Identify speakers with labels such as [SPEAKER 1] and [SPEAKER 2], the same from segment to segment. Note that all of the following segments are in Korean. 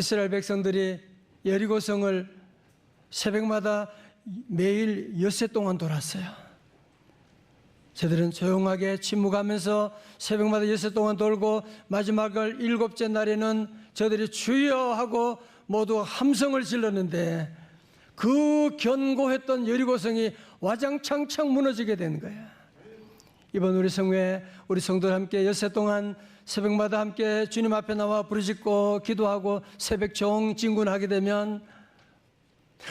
[SPEAKER 1] 이스라엘 백성들이 여리고성을 새벽마다 매일 엿새 동안 돌았어요. 저들은 조용하게 침묵하면서 새벽마다 엿새 동안 돌고 마지막을 7째 날에는 저들이 주여 하고 모두 함성을 질렀는데 그 견고했던 여리고성이 와장창창 무너지게 된 거야. 이번 우리 성회에 우리 성도들 함께 엿새 동안 새벽마다 함께 주님 앞에 나와 부르짖고 기도하고 새벽 정진군하게 되면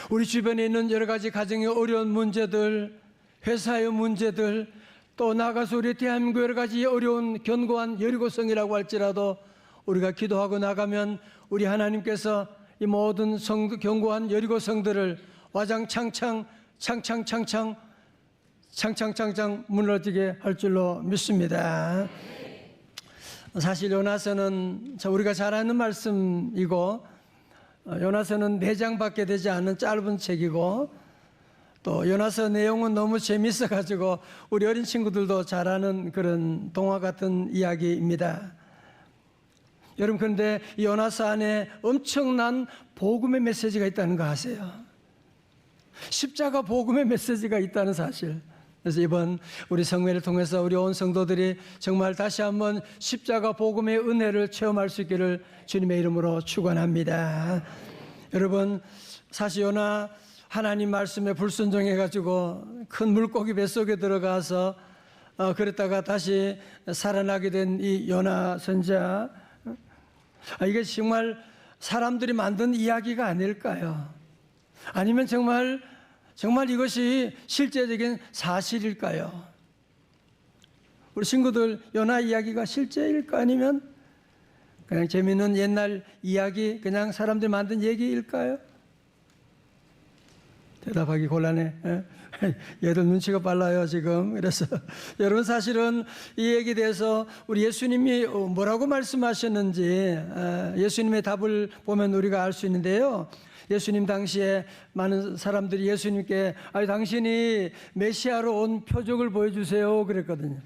[SPEAKER 1] 우리 주변에 있는 여러 가지 가정의 어려운 문제들, 회사의 문제들, 또 나가서 우리 대한민국 여러 가지 어려운 견고한 여리고성이라고 할지라도 우리가 기도하고 나가면 우리 하나님께서 이 모든 견고한 여리고성들을 와장창창 창창 무너지게 할 줄로 믿습니다. 사실 요나서는 우리가 잘 아는 말씀이고 요나서는 4장밖에 되지 않은 짧은 책이고 또 요나서 내용은 너무 재밌어 가지고 우리 어린 친구들도 잘 아는 그런 동화 같은 이야기입니다. 여러분, 그런데 이 요나서 안에 엄청난 복음의 메시지가 있다는 거 아세요? 십자가 복음의 메시지가 있다는 사실. 그래서 이번 우리 성회를 통해서 우리 온 성도들이 정말 다시 한번 십자가 복음의 은혜를 체험할 수 있기를 주님의 이름으로 축원합니다. 여러분, 사실 요나 하나님 말씀에 불순종해가지고 큰 물고기 뱃속에 들어가서 그랬다가 다시 살아나게 된 이 요나 선지자, 이게 정말 사람들이 만든 이야기가 아닐까요? 아니면 정말 이것이 실제적인 사실일까요? 우리 친구들 요나 이야기가 실제일까 아니면 그냥 재미있는 옛날 이야기, 그냥 사람들이 만든 얘기일까요? 대답하기 곤란해. 얘들 눈치가 빨라요 지금. 그래서 여러분, 사실은 이 얘기에 대해서 우리 예수님이 뭐라고 말씀하셨는지 예수님의 답을 보면 우리가 알 수 있는데요. 예수님 당시에 많은 사람들이 예수님께 당신이 메시아로 온 표적을 보여주세요 그랬거든요.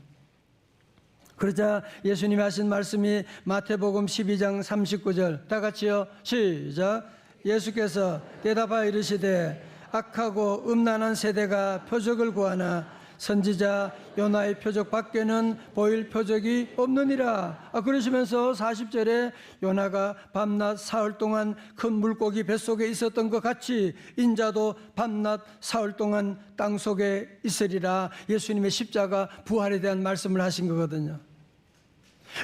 [SPEAKER 1] 그러자 예수님이 하신 말씀이 마태복음 12장 39절, 다 같이요, 시작. 예수께서 대답하여 이르시되 악하고 음란한 세대가 표적을 구하나 선지자 요나의 표적 밖에는 보일 표적이 없느니라. 그러시면서 40절에 요나가 밤낮 사흘 동안 큰 물고기 뱃속에 있었던 것 같이 인자도 밤낮 사흘 동안 땅속에 있으리라. 예수님의 십자가 부활에 대한 말씀을 하신 거거든요.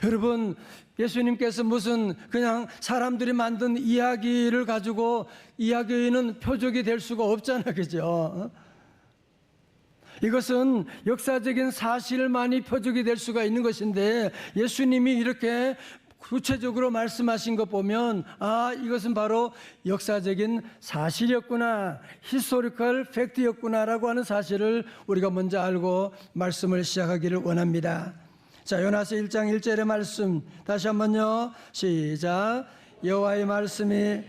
[SPEAKER 1] 여러분, 예수님께서 무슨 그냥 사람들이 만든 이야기를 가지고 이야기는 표적이 될 수가 없잖아, 그죠? 이것은 역사적인 사실만이 표적이 될 수가 있는 것인데 예수님이 이렇게 구체적으로 말씀하신 것 보면 이것은 바로 역사적인 사실이었구나, 히스토리컬 팩트였구나라고 하는 사실을 우리가 먼저 알고 말씀을 시작하기를 원합니다. 자, 요나서 1장 1절의 말씀 다시 한번요, 시작. 여호와의 말씀이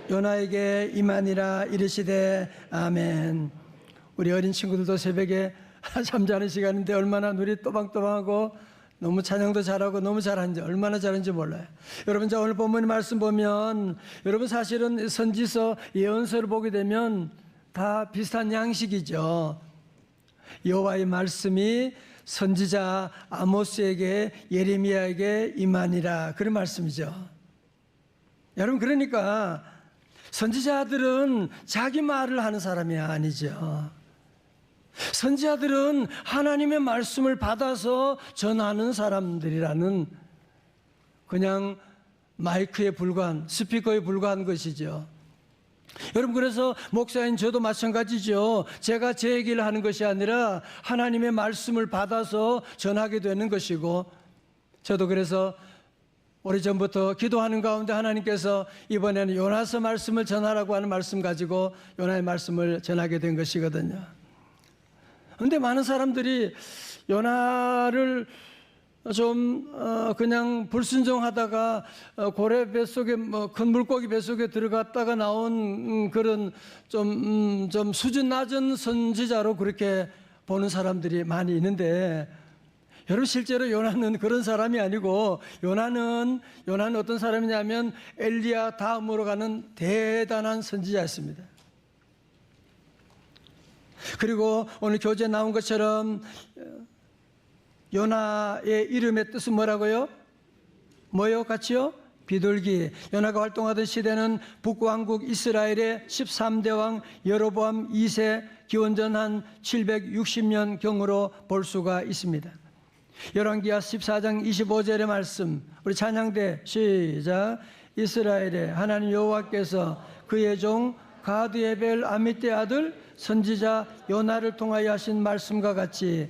[SPEAKER 1] 요나에게 임하니라 이르시되 아멘. 우리 어린 친구들도 새벽에 잠자는 시간인데 얼마나 눈이 또방또방하고 너무 찬양도 잘하고 너무 잘하는지, 얼마나 잘하는지 몰라요. 여러분, 자, 오늘 본문의 말씀 보면 여러분, 사실은 선지서, 예언서를 보게 되면 다 비슷한 양식이죠. 여호와의 말씀이 선지자 아모스에게, 예레미야에게 임하니라, 그런 말씀이죠. 여러분, 그러니까 선지자들은 자기 말을 하는 사람이 아니죠. 선지자들은 하나님의 말씀을 받아서 전하는 사람들이라는, 그냥 마이크에 불과한, 스피커에 불과한 것이죠. 여러분, 그래서 목사인 저도 마찬가지죠. 제가 제 얘기를 하는 것이 아니라 하나님의 말씀을 받아서 전하게 되는 것이고, 저도 그래서 오래전부터 기도하는 가운데 하나님께서 이번에는 요나서 말씀을 전하라고 하는 말씀 가지고 요나의 말씀을 전하게 된 것이거든요. 그런데 많은 사람들이 요나를 좀 그냥 불순종하다가 고래 뱃속에, 큰 물고기 뱃속에 들어갔다가 나온 그런 좀 수준 낮은 선지자로 그렇게 보는 사람들이 많이 있는데, 여러분 실제로 요나는 그런 사람이 아니고 요나는 어떤 사람이냐면 엘리야 다음으로 가는 대단한 선지자였습니다. 그리고 오늘 교재에 나온 것처럼 요나의 이름의 뜻은 뭐라고요? 뭐요? 같이요? 비둘기. 요나가 활동하던 시대는 북왕국 이스라엘의 13대 왕 여로보암 2세 기원전 한 760년 경으로 볼 수가 있습니다. 열왕기하 14장 25절의 말씀, 우리 찬양대 시작. 이스라엘의 하나님 여호와께서 그의 종 가드에벨 아미떼 아들 선지자 요나를 통하여 하신 말씀과 같이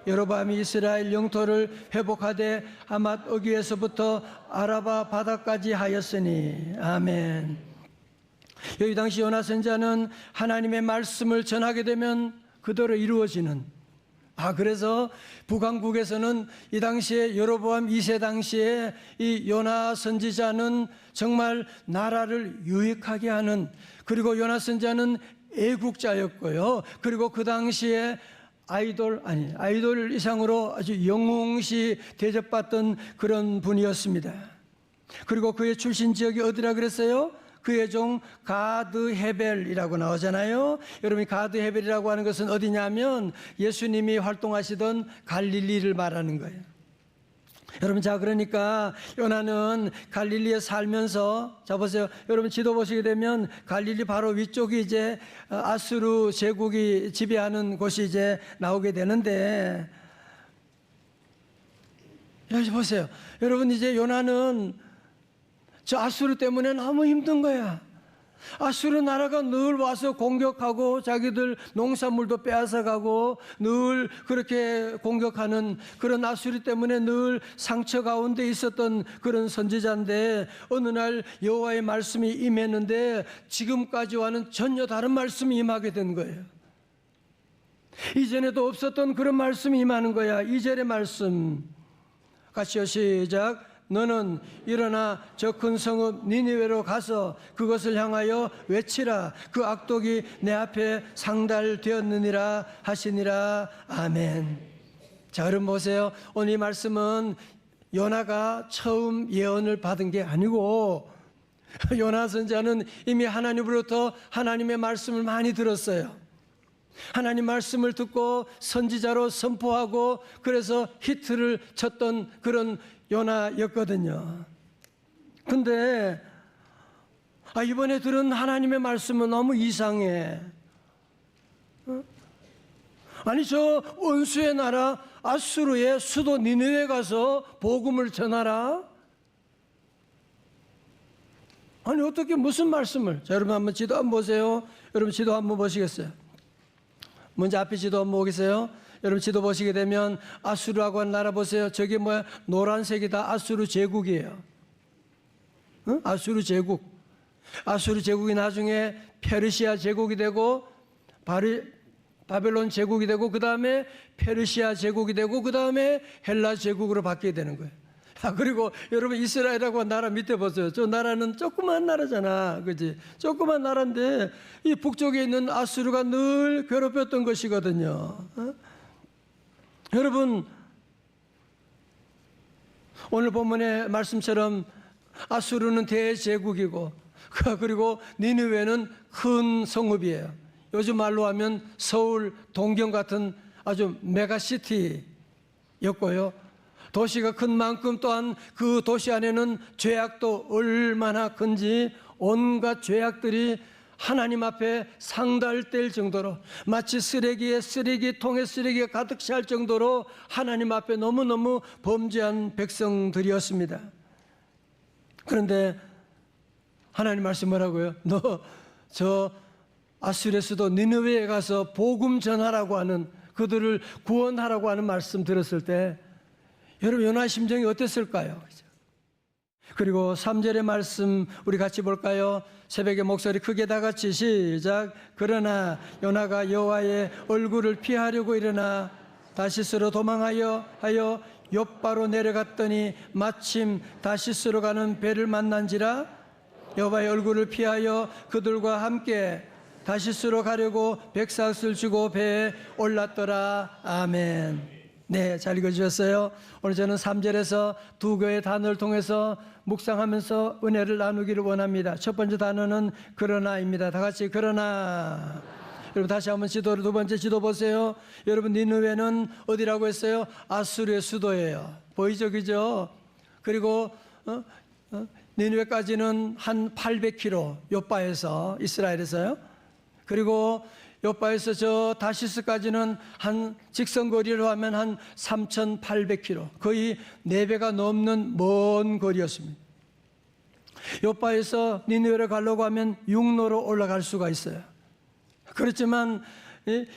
[SPEAKER 1] 여로보암이 이스라엘 영토를 회복하되 하맛 어귀에서부터 아라바 바다까지 하였으니. 아멘. 여기 당시 요나 선지자는 하나님의 말씀을 전하게 되면 그대로 이루어지는, 그래서 북왕국에서는 이 당시에 여로보암 2세 당시에 이 요나 선지자는 정말 나라를 유익하게 하는, 그리고 요나 선지자는 애국자였고요. 그리고 그 당시에 아이돌 이상으로 아주 영웅시 대접받던 그런 분이었습니다. 그리고 그의 출신 지역이 어디라 그랬어요? 그의 종 가드 헤벨이라고 나오잖아요. 여러분이 가드 헤벨이라고 하는 것은 어디냐면 예수님이 활동하시던 갈릴리를 말하는 거예요. 여러분, 자, 그러니까 요나는 갈릴리에 살면서, 자 보세요. 여러분 지도 보시게 되면 갈릴리 바로 위쪽이 이제 아수르 제국이 지배하는 곳이 이제 나오게 되는데, 여기 보세요. 여러분, 이제 요나는 저 아수르 때문에 너무 힘든 거야. 아수르 나라가 늘 와서 공격하고 자기들 농산물도 빼앗아가고 늘 그렇게 공격하는 그런 아수르 때문에 늘 상처 가운데 있었던 그런 선지자인데, 어느 날 여호와의 말씀이 임했는데 지금까지와는 전혀 다른 말씀이 임하게 된 거예요. 이전에도 없었던 그런 말씀이 임하는 거야. 2절의 말씀 같이요, 시작. 너는 일어나 저 큰 성읍 니느웨로 가서 그것을 향하여 외치라. 그 악독이 내 앞에 상달되었느니라 하시니라. 아멘. 자, 여러분 보세요. 오늘 이 말씀은 요나가 처음 예언을 받은 게 아니고 요나 선지자는 이미 하나님으로부터 하나님의 말씀을 많이 들었어요. 하나님 말씀을 듣고 선지자로 선포하고 그래서 히트를 쳤던 그런 요나였거든요. 근데 이번에 들은 하나님의 말씀은 너무 이상해. 아니, 저 원수의 나라 아수르의 수도 니느웨 가서 복음을 전하라? 아니, 어떻게 무슨 말씀을? 자, 여러분 한번 지도 한번 보세요. 여러분 지도 한번 보시겠어요? 먼저 앞에 지도 한번 보겠어요? 여러분 지도 보시게 되면 아수르라고 하는 나라 보세요. 저게 뭐야? 노란색이 다 아수르 제국이에요. 응? 아수르 제국. 아수르 제국이 나중에 페르시아 제국이 되고 바벨론 제국이 되고 그 다음에 페르시아 제국이 되고 그 다음에 헬라 제국으로 바뀌게 되는 거예요. 그리고 여러분 이스라엘이라고 하는 나라 밑에 보세요. 저 나라는 조그만 나라잖아. 그지? 조그만 나라인데 이 북쪽에 있는 아수르가 늘 괴롭혔던 것이거든요. 여러분, 오늘 본문의 말씀처럼 아수르는 대제국이고 그리고 니느웨는 큰 성읍이에요. 요즘 말로 하면 서울, 동경 같은 아주 메가시티였고요. 도시가 큰 만큼 또한 그 도시 안에는 죄악도 얼마나 큰지 온갖 죄악들이 하나님 앞에 상달될 정도로, 마치 쓰레기통에 쓰레기가 가득 찰 정도로 하나님 앞에 너무너무 범죄한 백성들이었습니다. 그런데 하나님 말씀 뭐라고요? 너 저 아수르의 수도 니느웨에 가서 복음 전하라고 하는, 그들을 구원하라고 하는 말씀 들었을 때 여러분 요나 심정이 어땠을까요? 그리고 3절의 말씀 우리 같이 볼까요? 새벽에 목소리 크게 다 같이 시작. 그러나 요나가 여호와의 얼굴을 피하려고 일어나 다시스로 도망하여 욥바로 내려갔더니 마침 다시스로 가는 배를 만난지라 여호와의 얼굴을 피하여 그들과 함께 다시스로 가려고 백삭을 주고 배에 올랐더라. 아멘. 네, 잘 읽어주셨어요. 오늘 저는 3절에서 두 개의 단어를 통해서 묵상하면서 은혜를 나누기를 원합니다. 첫 번째 단어는 그러나입니다. 다 같이 그러나. 여러분 다시 한번 지도를, 두 번째 지도 보세요. 여러분 니느웨는 어디라고 했어요? 아수르의 수도예요. 보이죠, 그죠? 그리고 니느웨까지는 한 800km, 요바에서, 이스라엘에서요. 그리고 요바에서 저 다시스까지는 한 직선거리로 하면 한 3,800km, 거의 4배가 넘는 먼 거리였습니다. 요바에서 니느웨를 가려고 하면 육로로 올라갈 수가 있어요. 그렇지만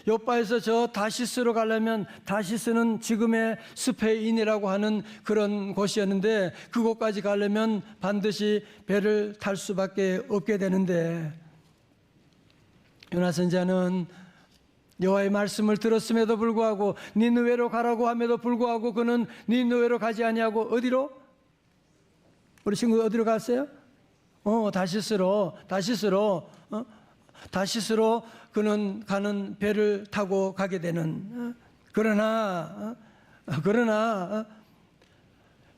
[SPEAKER 1] 요바에서 저 다시스로 가려면, 다시스는 지금의 스페인이라고 하는 그런 곳이었는데, 그곳까지 가려면 반드시 배를 탈 수밖에 없게 되는데, 요나 선지자는 여호와의 말씀을 들었음에도 불구하고, 니느웨로 가라고 함에도 불구하고 그는 니느웨로 가지 아니하고 어디로? 우리 친구 어디로 갔어요? 다시스로 그는 가는 배를 타고 가게 되는. 그러나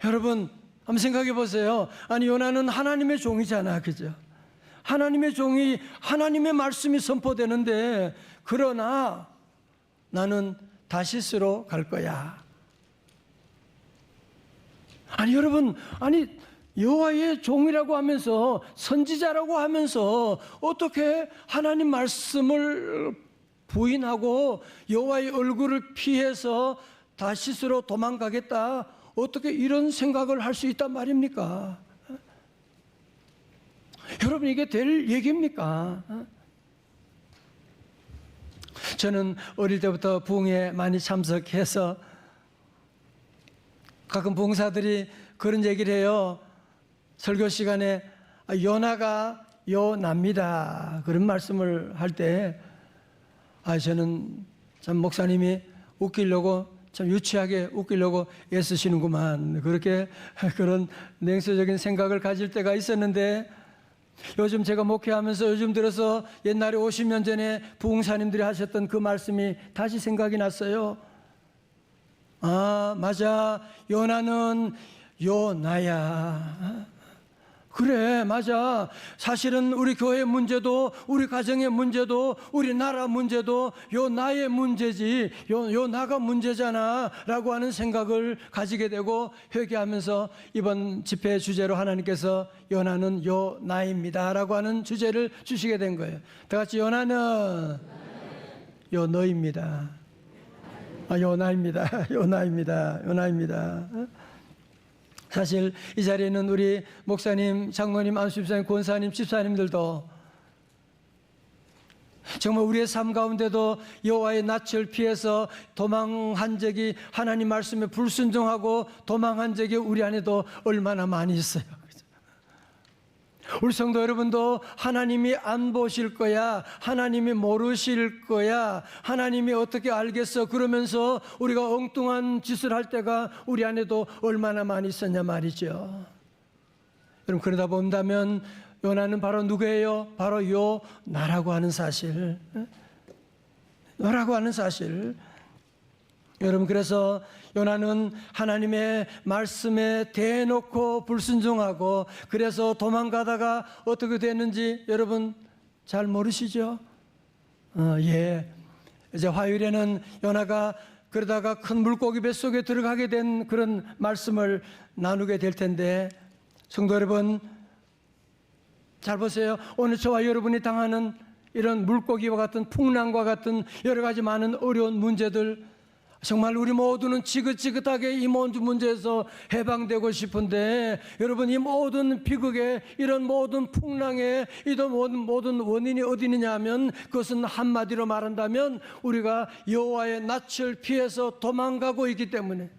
[SPEAKER 1] 여러분 한번 생각해 보세요. 아니 요나는 하나님의 종이잖아, 그죠? 하나님의 종이, 하나님의 말씀이 선포되는데, 그러나 나는 다시스로 갈 거야. 아니 여러분, 아니 여호와의 종이라고 하면서, 선지자라고 하면서 어떻게 하나님 말씀을 부인하고 여호와의 얼굴을 피해서 다시스로 도망가겠다, 어떻게 이런 생각을 할 수 있단 말입니까? 여러분 이게 될 얘기입니까? 저는 어릴 때부터 부흥에 많이 참석해서 가끔 부흥사들이 그런 얘기를 해요. 설교 시간에 요나가 요납니다, 그런 말씀을 할 때 저는 참 목사님이 웃기려고, 참 유치하게 웃기려고 애쓰시는구만, 그렇게 그런 냉소적인 생각을 가질 때가 있었는데, 요즘 제가 목회하면서 요즘 들어서 옛날에 50년 전에 부흥사님들이 하셨던 그 말씀이 다시 생각이 났어요. 맞아, 요나는 요나야. 그래, 맞아. 사실은 우리 교회 문제도, 우리 가정의 문제도, 우리 나라 문제도 요 나의 문제지, 요 나가 문제잖아 라고 하는 생각을 가지게 되고, 회개하면서 이번 집회 주제로 하나님께서 요나는 요 나입니다 라고 하는 주제를 주시게 된 거예요. 다 같이 요나는 요 너입니다. 요 나입니다. 요 나입니다. 요 나입니다. 사실 이 자리에 있는 우리 목사님, 장로님, 안수집사님, 권사님, 집사님들도 정말 우리의 삶 가운데도 여호와의 낯을 피해서 도망한 적이, 하나님 말씀에 불순종하고 도망한 적이 우리 안에도 얼마나 많이 있어요. 우리 성도 여러분도 하나님이 안 보실 거야, 하나님이 모르실 거야, 하나님이 어떻게 알겠어, 그러면서 우리가 엉뚱한 짓을 할 때가 우리 안에도 얼마나 많이 있었냐 말이죠. 여러분, 그러다 본다면 요나는 바로 누구예요? 바로 요 나라고 하는 사실, 너라고 하는 사실. 여러분, 그래서 요나는 하나님의 말씀에 대놓고 불순종하고, 그래서 도망가다가 어떻게 됐는지 여러분 잘 모르시죠? 예. 이제 화요일에는 요나가 그러다가 큰 물고기 뱃속에 들어가게 된 그런 말씀을 나누게 될 텐데, 성도 여러분 잘 보세요. 오늘 저와 여러분이 당하는 이런 물고기와 같은, 풍랑과 같은 여러 가지 많은 어려운 문제들, 정말 우리 모두는 지긋지긋하게 이 모든 문제에서 해방되고 싶은데, 여러분 이 모든 비극에, 이런 모든 풍랑에 이런 모든 원인이 어디 있느냐 하면, 그것은 한마디로 말한다면 우리가 여호와의 낯을 피해서 도망가고 있기 때문에,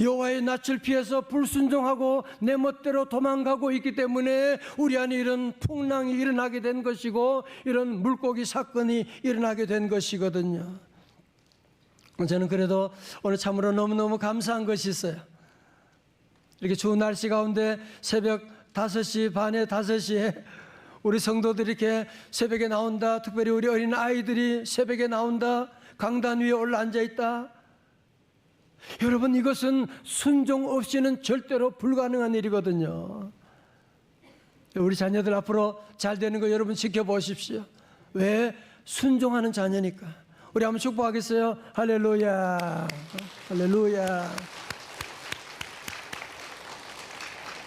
[SPEAKER 1] 여호와의 낯을 피해서 불순종하고 내 멋대로 도망가고 있기 때문에 우리 안에 이런 풍랑이 일어나게 된 것이고, 이런 물고기 사건이 일어나게 된 것이거든요. 저는 그래도 오늘 참으로 너무너무 감사한 것이 있어요. 이렇게 추운 날씨 가운데 새벽 5시 반에 5시에 우리 성도들이 이렇게 새벽에 나온다, 특별히 우리 어린 아이들이 새벽에 나온다, 강단 위에 올라 앉아 있다, 여러분, 이것은 순종 없이는 절대로 불가능한 일이거든요. 우리 자녀들 앞으로 잘 되는 거 여러분 지켜보십시오. 왜? 순종하는 자녀니까. 우리 한번 축복하겠어요? 할렐루야, 할렐루야.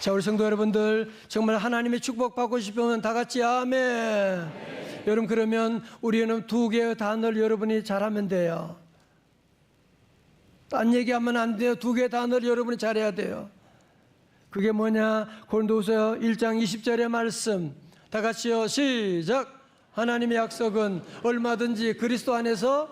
[SPEAKER 1] 자, 우리 성도 여러분들, 정말 하나님의 축복 받고 싶으면 다 같이 아멘. 여러분, 그러면 우리는 두 개의 단어를 여러분이 잘하면 돼요. 딴 얘기하면 안 돼요. 두 개의 단어를 여러분이 잘해야 돼요. 그게 뭐냐? 고린도후서 1장 20절의 말씀, 다 같이요, 시작. 하나님의 약속은 얼마든지 그리스도 안에서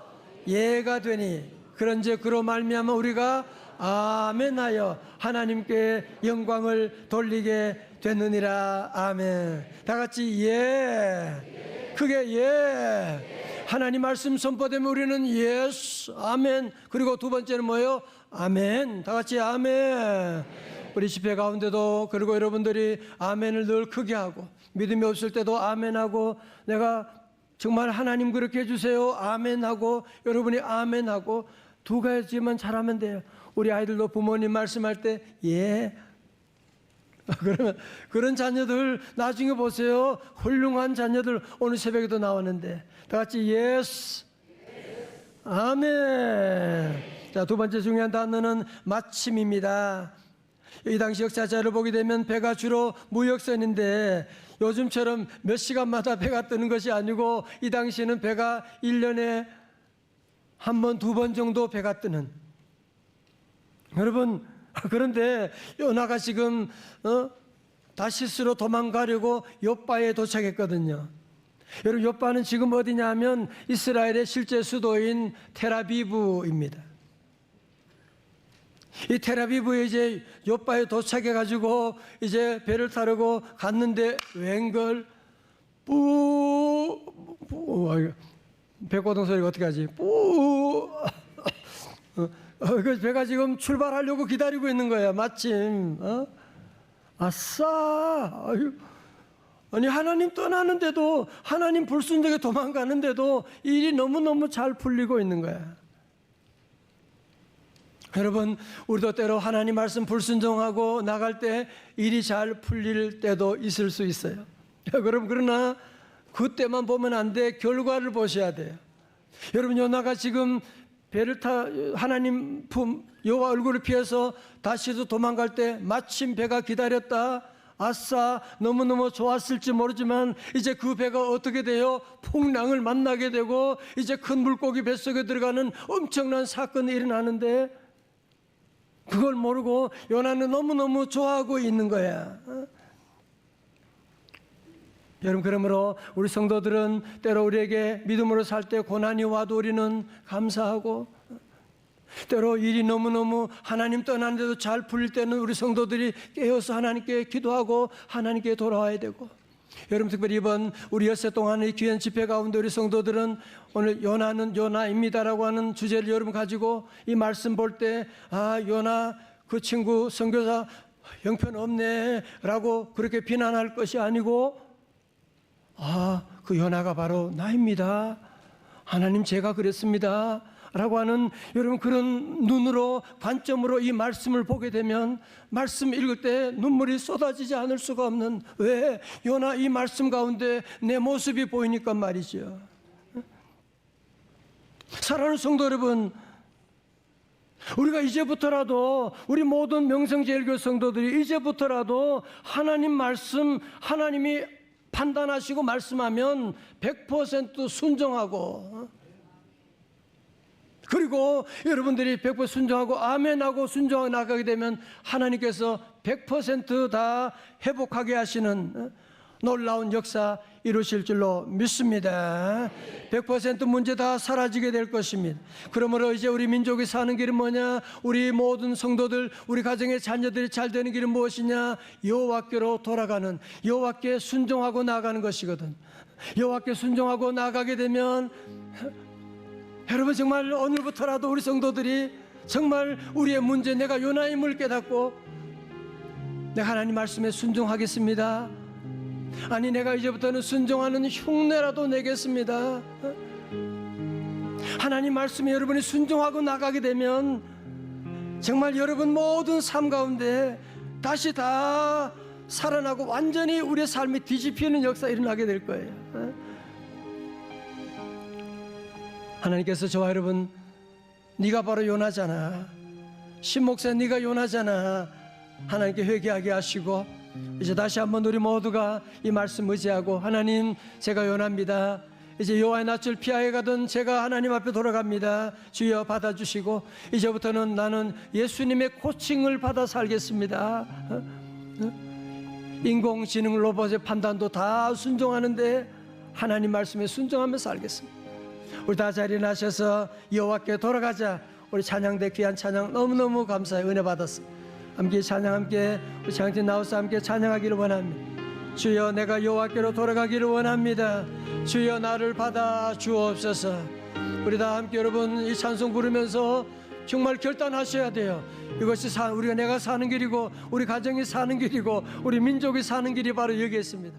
[SPEAKER 1] 예가 되니 그런즉 그로 말미암아 우리가 아멘하여 하나님께 영광을 돌리게 되느니라. 아멘. 다 같이 예. 크게 예. 하나님 말씀 선포되면 우리는 예스, 아멘. 그리고 두 번째는 뭐예요? 아멘. 다 같이 아멘. 우리 집회 가운데도 그리고 여러분들이 아멘을 늘 크게 하고, 믿음이 없을 때도 아멘하고, 내가 정말 하나님 그렇게 해주세요 아멘하고, 여러분이 아멘하고, 두 가지만 잘하면 돼요. 우리 아이들도 부모님 말씀할 때 예. 그러면 그런 자녀들 나중에 보세요. 훌륭한 자녀들 오늘 새벽에도 나왔는데 다 같이 예스, 아멘. 자, 두 번째 중요한 단어는 마침입니다. 이 당시 역사자를 보게 되면 배가 주로 무역선인데 요즘처럼 몇 시간마다 배가 뜨는 것이 아니고 이 당시에는 배가 1년에 한 번, 두 번 정도 배가 뜨는. 여러분, 그런데 요나가 지금 다시스로 도망가려고 욥바에 도착했거든요. 여러분, 욥바는 지금 어디냐 하면 이스라엘의 실제 수도인 텔아비브입니다. 이 텔아비브에 이제 욥바에 도착해 가지고 이제 배를 타려고 갔는데 웬걸 배고동 소리가 어떻게 하지? 그 배가 지금 출발하려고 기다리고 있는 거야. 마침 아싸. 아니, 하나님 떠나는데도, 하나님 불순종에 도망가는데도 일이 너무너무 잘 풀리고 있는 거야. 여러분, 우리도 때로 하나님 말씀 불순종하고 나갈 때 일이 잘 풀릴 때도 있을 수 있어요. 여러분, 그러나 그때만 보면 안 돼. 결과를 보셔야 돼요. 여러분, 요나가 지금 배를 타 하나님 품 여호와 얼굴을 피해서 다시도 도망갈 때 마침 배가 기다렸다. 아싸, 너무너무 좋았을지 모르지만 이제 그 배가 어떻게 돼요? 풍랑을 만나게 되고 이제 큰 물고기 뱃속에 들어가는 엄청난 사건이 일어나는데 그걸 모르고 요나는 너무너무 좋아하고 있는 거야. 여러분, 그러므로 우리 성도들은 때로 우리에게 믿음으로 살 때 고난이 와도 우리는 감사하고, 때로 일이 너무너무 하나님 떠나는데도 잘 풀릴 때는 우리 성도들이 깨어서 하나님께 기도하고 하나님께 돌아와야 되고, 여러분, 특별히 이번 우리 엿새 동안의 귀한 집회 가운데 우리 성도들은 오늘 요나는 요나입니다라고 하는 주제를 여러분 가지고 이 말씀 볼 때 요나 그 친구 선교사 형편없네 라고 그렇게 비난할 것이 아니고, 그 요나가 바로 나입니다. 하나님, 제가 그랬습니다 라고 하는, 여러분, 그런 눈으로, 관점으로 이 말씀을 보게 되면 말씀 읽을 때 눈물이 쏟아지지 않을 수가 없는, 왜? 요나 이 말씀 가운데 내 모습이 보이니까 말이죠. 사랑하는 성도 여러분, 우리가 이제부터라도, 우리 모든 명성제일교 성도들이 이제부터라도 하나님 말씀, 하나님이 판단하시고 말씀하면 100% 순종하고, 그리고 여러분들이 100% 순종하고 아멘하고 순종하고 나가게 되면 하나님께서 100% 다 회복하게 하시는 놀라운 역사 이루실 줄로 믿습니다. 100% 문제 다 사라지게 될 것입니다. 그러므로 이제 우리 민족이 사는 길은 뭐냐? 우리 모든 성도들, 우리 가정의 자녀들이 잘 되는 길은 무엇이냐? 여호와께로 돌아가는, 여호와께 순종하고 나가는 것이거든. 여호와께 순종하고 나가게 되면 여러분, 정말 오늘부터라도 우리 성도들이 정말 우리의 문제, 내가 요나임을 깨닫고 내가 하나님 말씀에 순종하겠습니다. 아니, 내가 이제부터는 순종하는 흉내라도 내겠습니다. 하나님 말씀에 여러분이 순종하고 나가게 되면 정말 여러분 모든 삶 가운데 다시 다 살아나고 완전히 우리의 삶이 뒤집히는 역사가 일어나게 될 거예요. 하나님께서 저와 여러분, 네가 바로 요나잖아, 신목사 네가 요나잖아, 하나님께 회개하게 하시고 이제 다시 한번 우리 모두가 이 말씀 의지하고, 하나님 제가 요나입니다. 이제 여호와의 낯을 피하여 가던 제가 하나님 앞에 돌아갑니다. 주여 받아주시고 이제부터는 나는 예수님의 코칭을 받아 살겠습니다. 인공지능 로봇의 판단도 다 순종하는데 하나님 말씀에 순종하며 살겠습니다. 우리 다 자리에 나셔서 여호와께 돌아가자. 우리 찬양대 귀한 찬양 너무너무 감사해 은혜 받았습니다. 함께 찬양, 함께 우리 장팀 나와서 함께 찬양하기를 원합니다. 주여 내가 여호와께로 돌아가기를 원합니다. 주여 나를 받아 주옵소서. 우리 다 함께 여러분 이 찬송 부르면서 정말 결단하셔야 돼요. 이것이 우리가 내가 사는 길이고 우리 가정이 사는 길이고 우리 민족이 사는 길이 바로 여기 있습니다.